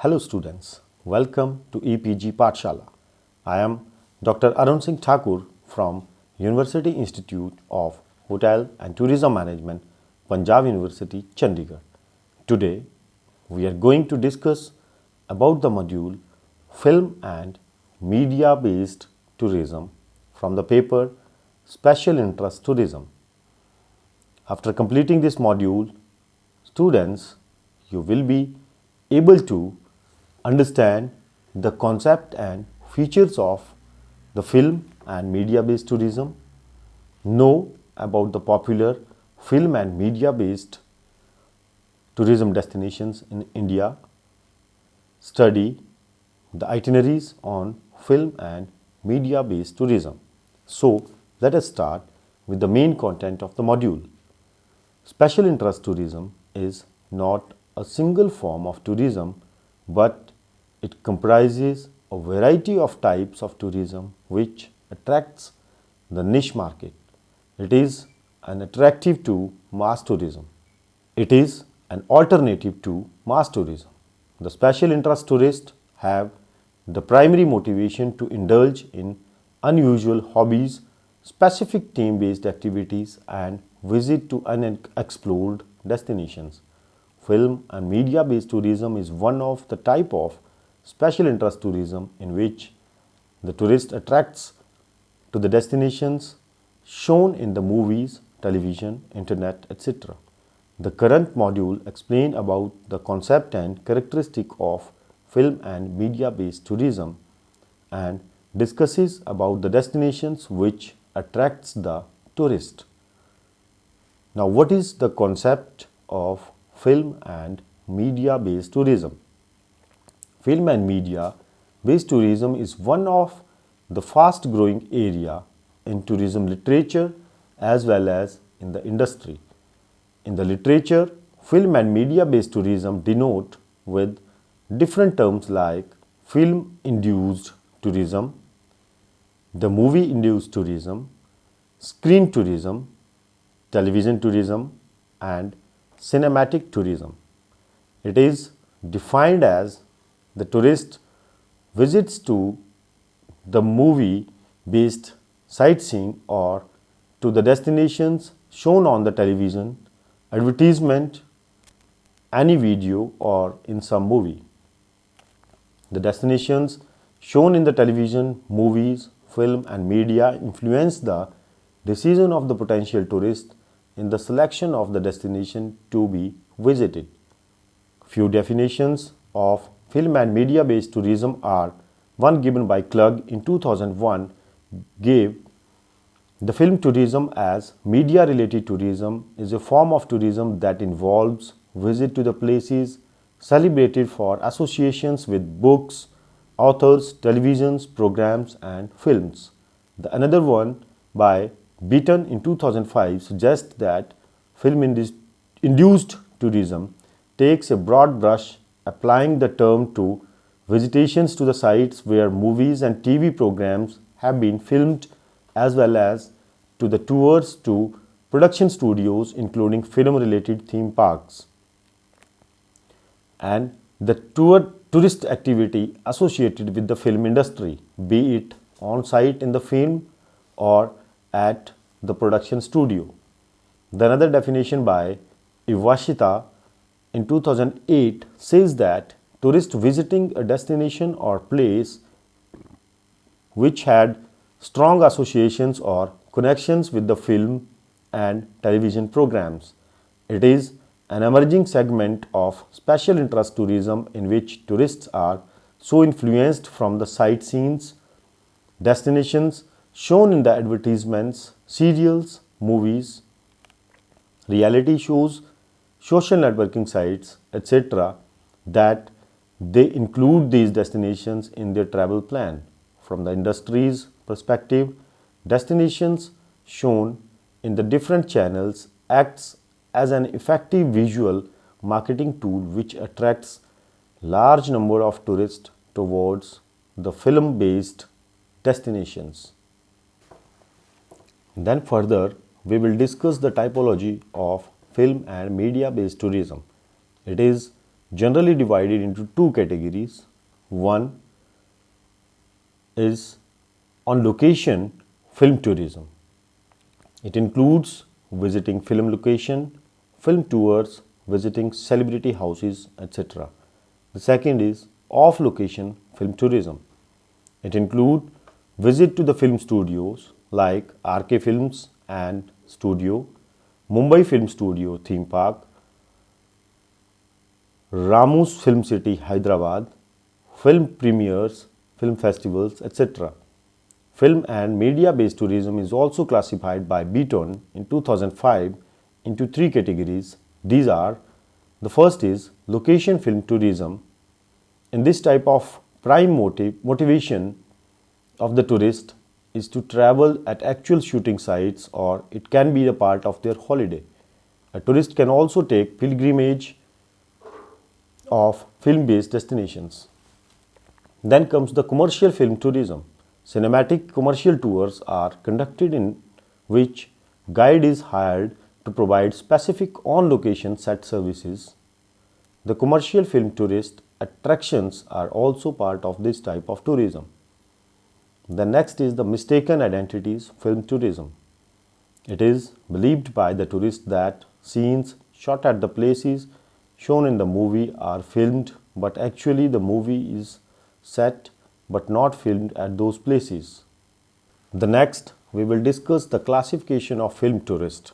Hello students, welcome to EPG Pathshala. I am Dr. Arun Singh Thakur from University Institute of Hotel and Tourism Management, Punjab University, Chandigarh. Today we are going to discuss about the module Film and Media Based Tourism from the paper Special Interest Tourism. After completing this module, students, you will be able to understand the concept and features of the film and media based tourism, know about the popular film and media based tourism destinations in India, study the itineraries on film and media based tourism. So, let us start with the main content of the module. Special interest tourism is not a single form of tourism, but it comprises a variety of types of tourism which attracts the niche market. It is an attractive to mass tourism. It is an alternative to mass tourism. The special interest tourists have the primary motivation to indulge in unusual hobbies, specific theme based activities, and visit to unexplored destinations. Film and media based tourism is one of the type of special interest tourism in which the tourist attracts to the destinations shown in the movies, television, internet, etc. The current module explains about the concept and characteristic of film and media based tourism and discusses about the destinations which attracts the tourist. Now, what is the concept of film and media based tourism? Film and media based tourism is one of the fast growing area in tourism literature as well as in the industry. In the literature, film and media based tourism denote with different terms like film induced tourism, the movie induced tourism, screen tourism, television tourism, and cinematic tourism. It is defined as the tourist visits to the movie based sightseeing or to the destinations shown on the television, advertisement, any video, or in some movie. The destinations shown in the television, movies, film, and media influence the decision of the potential tourist in the selection of the destination to be visited. Few definitions of film and media based tourism are one given by Klug in 2001 gave the film tourism as media related tourism is a form of tourism that involves visit to the places celebrated for associations with books, authors, televisions, programs, and films. The another one by Beaton in 2005 suggests that film induced tourism takes a broad brush applying the term to visitations to the sites where movies and TV programs have been filmed as well as to the tours to production studios including film related theme parks and the tourist activity associated with the film industry, be it on site in the film or at the production studio. The another definition by Iwashita in 2008 says that tourists visiting a destination or place which had strong associations or connections with the film and television programs. It is an emerging segment of special interest tourism in which tourists are so influenced from the sightseeing destinations shown in the advertisements, serials, movies, reality shows, social networking sites, etc., that they include these destinations in their travel plan. From the industry's perspective, destinations shown in the different channels acts as an effective visual marketing tool which attracts large number of tourists towards the film based destinations. Then further we will discuss the typology of film and media based tourism. It is generally divided into two categories. One is on location film tourism. It includes visiting film location, film tours, visiting celebrity houses, etc. The second is off location film tourism. It includes visit to the film studios like RK Films and Studio, Mumbai Film Studio Theme Park, Ramo's Film City Hyderabad, film premieres, film festivals, etc. Film and media based tourism is also classified by Beaton in 2005 into three categories. These are: the first is location film tourism. In this type of prime motivation of the tourist is to travel at actual shooting sites, or it can be a part of their holiday. A tourist can also take pilgrimage of film based destinations. Then comes the commercial film tourism. Cinematic commercial tours are conducted in which guide is hired to provide specific on-location set services. The commercial film tourist attractions are also part of this type of tourism. The next is the mistaken identities film tourism. It is believed by the tourist that scenes shot at the places shown in the movie are filmed, but actually the movie is set but not filmed at those places. The next, we will discuss the classification of film tourists.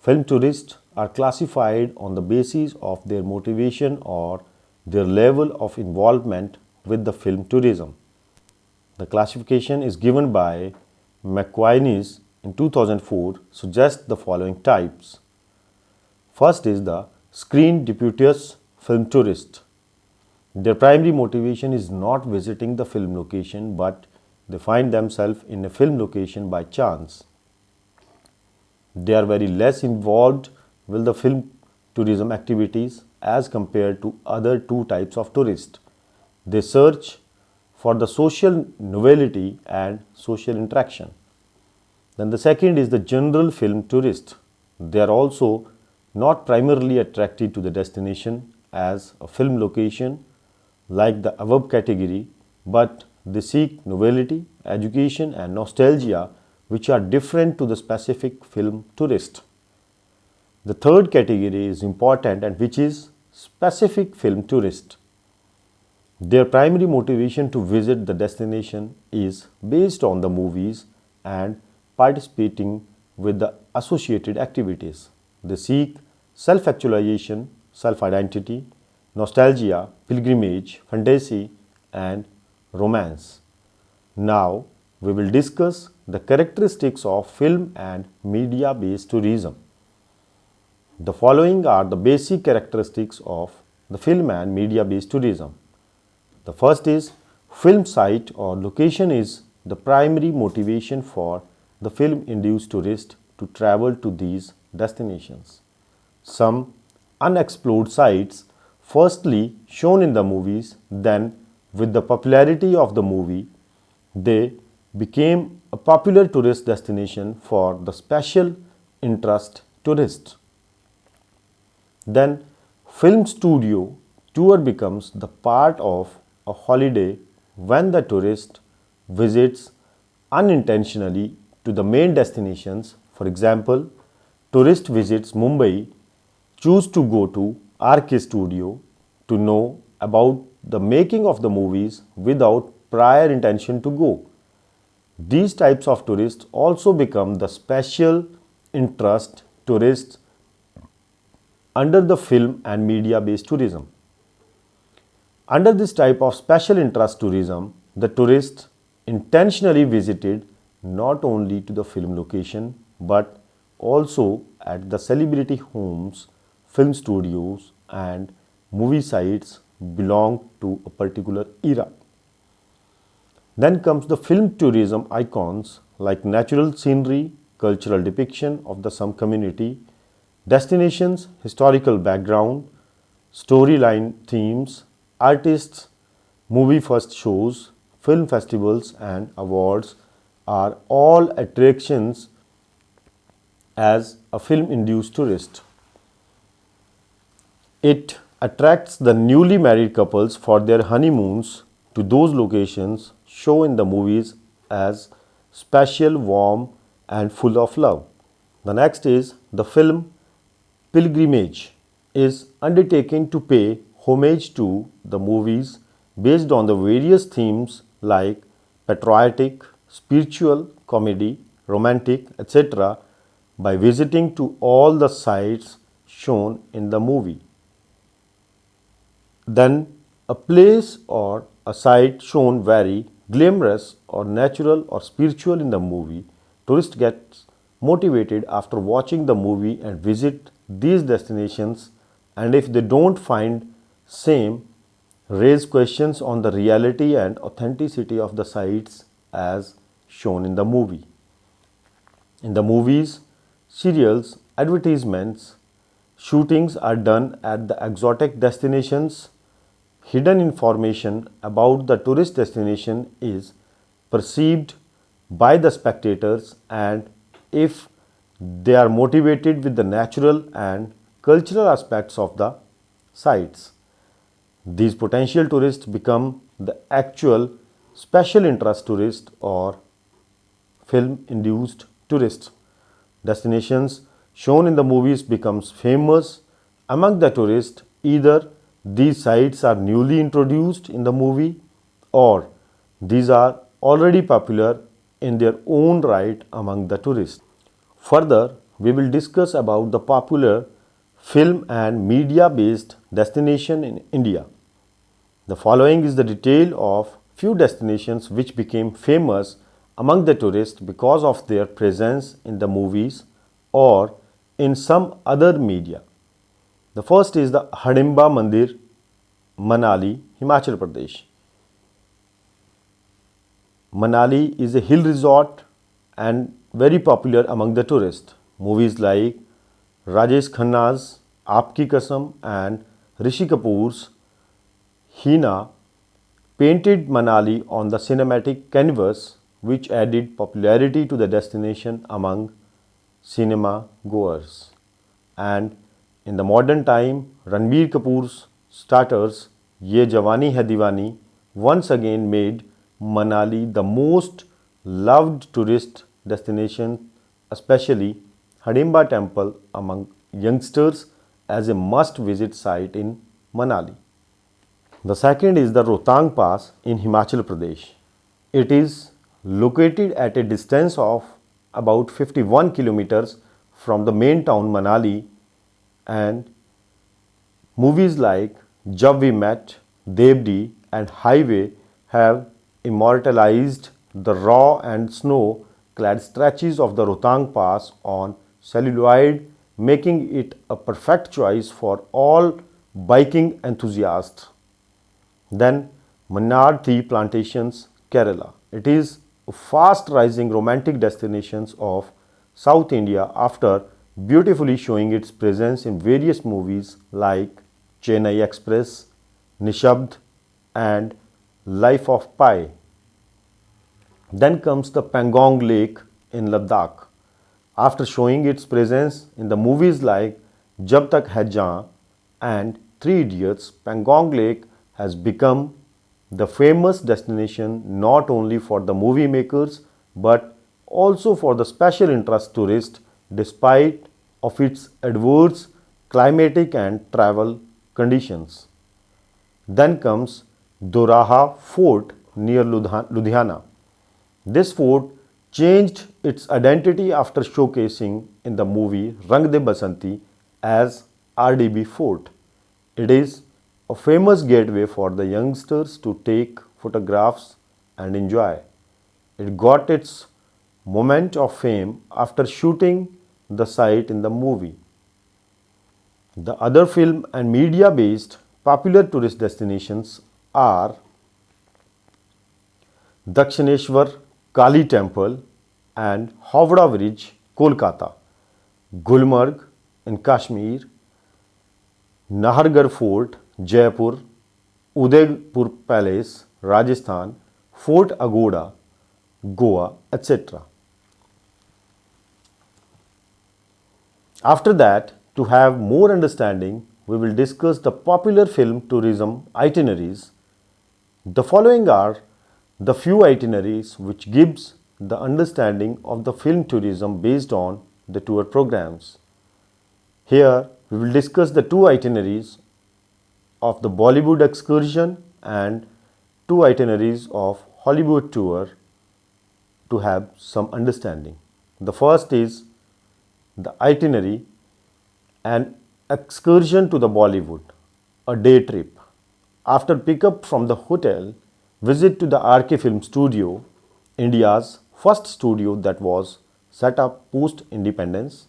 Film tourists are classified on the basis of their motivation or their level of involvement with the film tourism. The classification is given by McWiney in 2004, suggests the following types. First is the screen deputeous film tourist. Their primary motivation is not visiting the film location, but they find themselves in a film location by chance. They are very less involved with the film tourism activities as compared to other two types of tourists. They search for the social novelty and social interaction. Then the second is the general film tourist. They are also not primarily attracted to the destination as a film location like the above category, but they seek novelty, education and nostalgia, which are different to the specific film tourist. The third category is important, and which is specific film tourist. Their primary motivation to visit the destination is based on the movies and participating with the associated activities. They seek self-actualization, self-identity, nostalgia, pilgrimage, fantasy, and romance. Now, we will discuss the characteristics of film and media based tourism. The following are the basic characteristics of the film and media based tourism. The first is film site or location is the primary motivation for the film induced tourist to travel to these destinations. Some unexplored sites firstly shown in the movies, then with the popularity of the movie, they became a popular tourist destination for the special interest tourist. Then film studio tour becomes the part of a holiday when the tourist visits unintentionally to the main destinations. For example, tourist visits Mumbai, choose to go to RK Studio to know about the making of the movies without prior intention to go. These types of tourists also become the special interest tourists under the film and media based tourism. Under this type of special interest tourism, the tourist intentionally visited not only to the film location but also at the celebrity homes, film studios and movie sites belong to a particular era. Then comes the film tourism icons like natural scenery, cultural depiction of the some community, destinations, historical background, storyline themes, artists, movie first shows, film festivals and awards are all attractions as a film induced tourist. It attracts the newly married couples for their honeymoons to those locations shown in the movies as special, warm, and full of love. The next is the film pilgrimage is undertaken to pay homage to the movies based on the various themes like patriotic, spiritual, comedy, romantic, etc. by visiting to all the sites shown in the movie. Then a place or a site shown very glamorous or natural or spiritual in the movie, tourist gets motivated after watching the movie and visit these destinations, and if they don't find same, raise questions on the reality and authenticity of the sites as shown in the movie. In the movies, serials, advertisements, shootings are done at the exotic destinations. Hidden information about the tourist destination is perceived by the spectators, and if they are motivated with the natural and cultural aspects of the sites, these potential tourists become the actual special interest tourists or film induced tourists. Destinations shown in the movies becomes famous among the tourists. Either these sites are newly introduced in the movie or these are already popular in their own right among the tourists. Further, we will discuss about the popular film and media based destination in India. The following is the detail of few destinations which became famous among the tourists because of their presence in the movies or in some other media. The first is the Hidimba Mandir, Manali, Himachal Pradesh. Manali is a hill resort and very popular among the tourists. Movies like Rajesh Khanna's Aapki Kasam and Rishi Kapoor's Hina painted Manali on the cinematic canvas, which added popularity to the destination among cinema goers. And in the modern time, Ranbir Kapoor's starters Ye Jawani Hai Diwani once again made Manali the most loved tourist destination, especially Hidimba Temple among youngsters as a must-visit site in Manali. The second is the Rohtang Pass in Himachal Pradesh. It is located at a distance of about 51 kilometers from the main town Manali, and movies like Jab We Met, Devdi and Highway have immortalized the raw and snow clad stretches of the Rohtang Pass on celluloid, making it a perfect choice for all biking enthusiasts. Then Mannar Tea Plantations, Kerala. It is a fast rising romantic destination of South India after beautifully showing its presence in various movies like Chennai Express, Nishabd and Life of Pi. Then comes the Pangong Lake in Ladakh. After showing its presence in the movies like Jab Tak Hai Jaan and Three Idiots, Pangong Lake has become the famous destination not only for the movie makers but also for the special interest tourists despite of its adverse climatic and travel conditions. Then comes Doraha Fort near Ludhiana. This fort changed its identity after showcasing in the movie Rang De Basanti as RDB Fort. It is a famous gateway for the youngsters to take photographs and enjoy. It got its moment of fame after shooting the site in the movie. The other film and media based popular tourist destinations are Dakshineshwar Kali Temple and Howrah Bridge, Kolkata, Gulmarg in Kashmir, Nahargarh Fort, Jaipur, Udaipur Palace, Rajasthan, Fort Agoda, Goa, etc. After that, to have more understanding, we will discuss the popular film tourism itineraries. The following are the few itineraries which gives the understanding of the film tourism based on the tour programs. Here we will discuss the two itineraries of the Bollywood excursion and two itineraries of Hollywood tour to have some understanding. The first is the itinerary, an excursion to the Bollywood, a day trip. After pickup from the hotel, visit to the RK Film Studio, India's first studio that was set up post independence.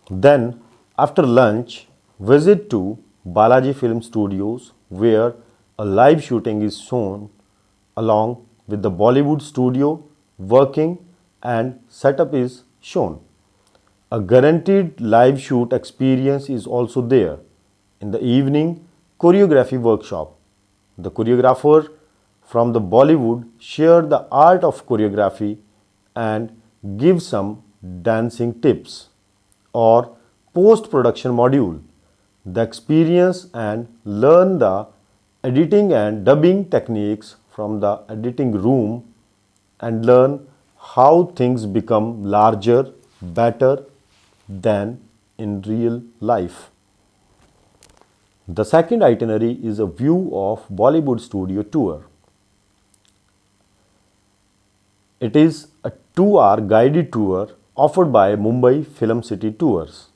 Then, after lunch, visit to Balaji Film Studios where a live shooting is shown along with the Bollywood studio working and setup is shown. A guaranteed live shoot experience is also there. In the evening, choreography workshop. The choreographer from the Bollywood share the art of choreography and give some dancing tips. Or post-production module. The experience and learn the editing and dubbing techniques from the editing room and learn how things become larger, better than in real life. The second itinerary is a view of Bollywood studio tour. It is a 2-hour guided tour offered by Mumbai Film City Tours.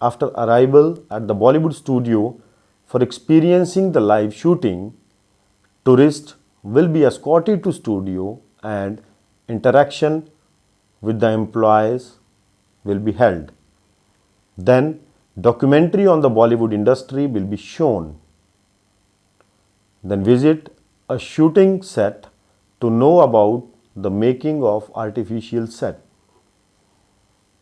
After arrival at the Bollywood studio for experiencing the live shooting, tourists will be escorted to studio and interaction with the employees will be held. Then documentary on the Bollywood industry will be shown. Then visit a shooting set to know about the making of artificial set.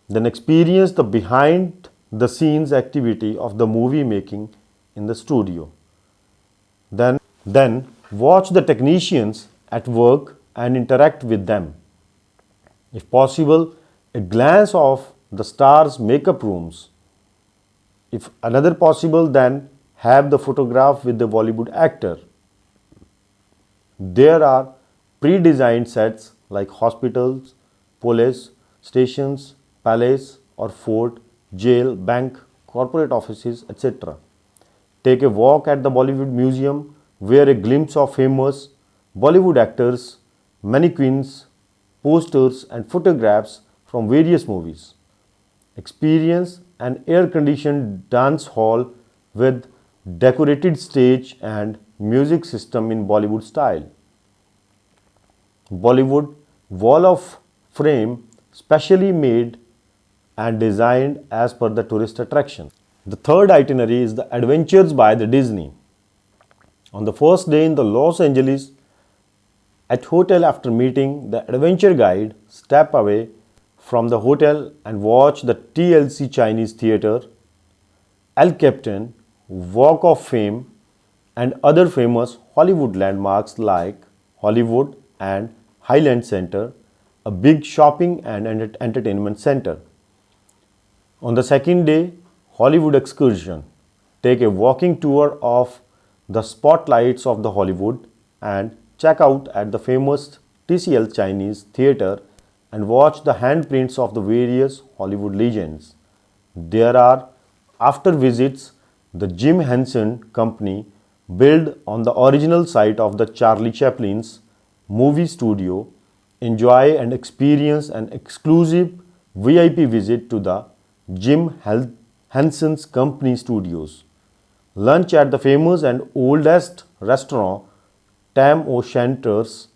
Then experience the behind the scenes activity of the movie making in the studio. Then watch the technicians at work and interact with them. If possible, a glance of the stars' makeup rooms. If another possible, then have the photograph with the Bollywood actor. There are pre-designed sets like hospitals, police stations, palace or fort, jail, bank, corporate offices, etc. Take a walk at the Bollywood Museum where a glimpse of famous Bollywood actors, mannequins, posters and photographs from various movies. Experience an air-conditioned dance hall with decorated stage and music system in Bollywood style. Bollywood wall of fame specially made and designed as per the tourist attraction. The third itinerary is the Adventures by the Disney. On the first day in the Los Angeles at hotel, after meeting the adventure guide, step away from the hotel and watch the TLC Chinese Theatre, El Capitan, Walk of Fame and other famous Hollywood landmarks like Hollywood and Highland Center, a big shopping and entertainment center. On the second day, Hollywood excursion. Take a walking tour of the spotlights of the Hollywood and check out at the famous TCL Chinese Theatre and watch the handprints of the various Hollywood legends. There are after visits the Jim Henson Company built on the original site of the Charlie Chaplin's movie studio. Enjoy and experience an exclusive VIP visit to the Jim Henson's Company studios. Lunch at the famous and oldest restaurant Tam O'Shanter's.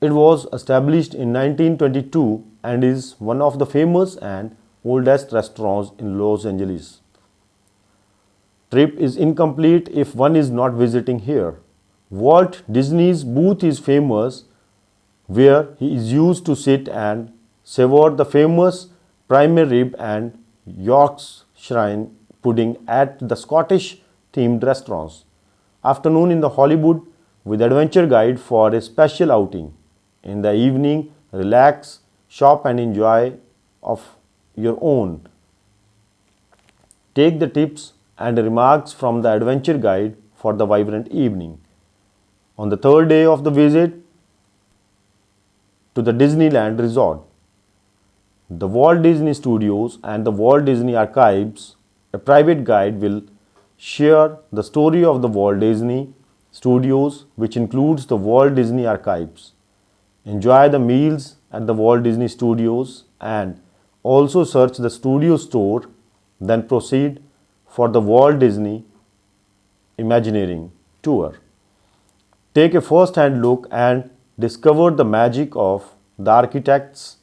It was established in 1922 and is one of the famous and oldest restaurants in Los Angeles. Trip is incomplete if one is not visiting here. Walt Disney's booth is famous where he is used to sit and savor the famous prime rib and Yorkshire pudding at the Scottish themed restaurants. Afternoon in the Hollywood with adventure guide for a special outing. In the evening, relax, shop and enjoy of your own. Take the tips and remarks from the adventure guide for the vibrant evening. On the third day of the visit to the Disneyland Resort, the Walt Disney Studios and the Walt Disney Archives, a private guide will share the story of the Walt Disney Studios, which includes the Walt Disney Archives. Enjoy the meals at the Walt Disney Studios and also search the studio store, then proceed for the Walt Disney Imagineering tour. Take a first hand look and discover the magic of the architects,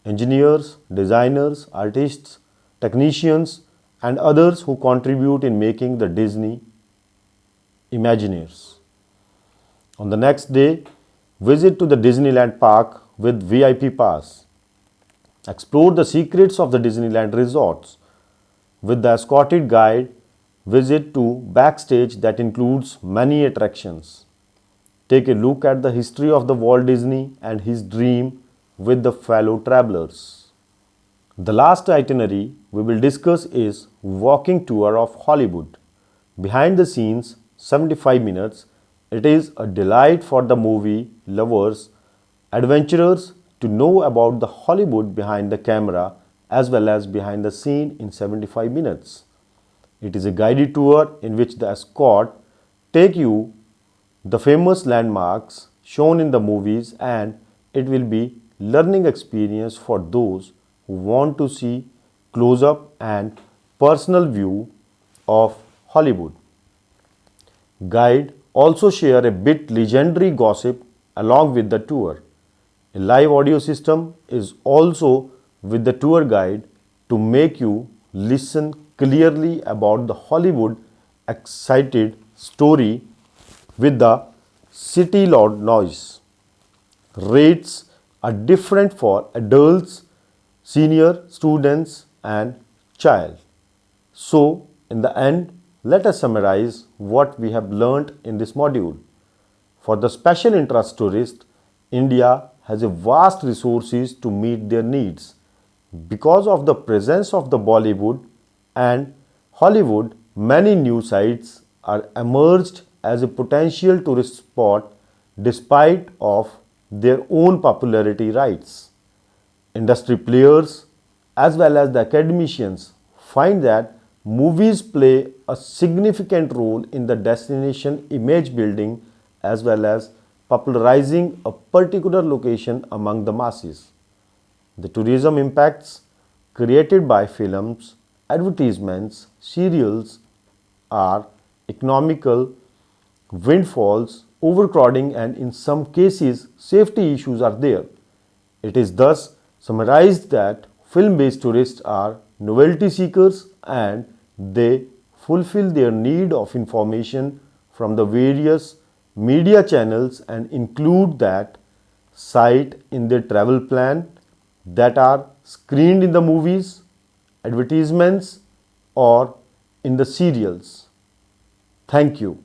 engineers, designers, artists, technicians, and others who contribute in making the Disney Imagineers. On the next day, visit to the Disneyland Park with VIP pass. Explore the secrets of the Disneyland resorts. With the escorted guide, visit to backstage that includes many attractions. Take a look at the history of the Walt Disney and his dream with the fellow travelers. The last itinerary we will discuss is walking tour of Hollywood. Behind the scenes, 75 minutes. It is a delight for the movie lovers, adventurers to know about the Hollywood behind the camera as well as behind the scene in 75 minutes. It is a guided tour in which the escort take you the famous landmarks shown in the movies, and it will be learning experience for those who want to see close up and personal view of Hollywood. Guide also share a bit legendary gossip along with the tour. A live audio system is also with the tour guide to make you listen clearly about the Hollywood excited story with the city loud noise. Rates are different for adults, senior students and child. So in the end, let us summarize what we have learnt in this module. For the special interest tourist, India has a vast resources to meet their needs. Because of the presence of the Bollywood and Hollywood, many new sites are emerged as a potential tourist spot despite of their own popularity rights. Industry players as well as the academicians find that movies play a significant role in the destination image building as well as popularizing a particular location among the masses. The tourism impacts created by films, advertisements, serials are economical windfalls, overcrowding, and in some cases, safety issues are there. It is thus summarized that film-based tourists are novelty seekers and they fulfill their need of information from the various media channels and include that site in their travel plan that are screened in the movies, advertisements, or in the serials. Thank you.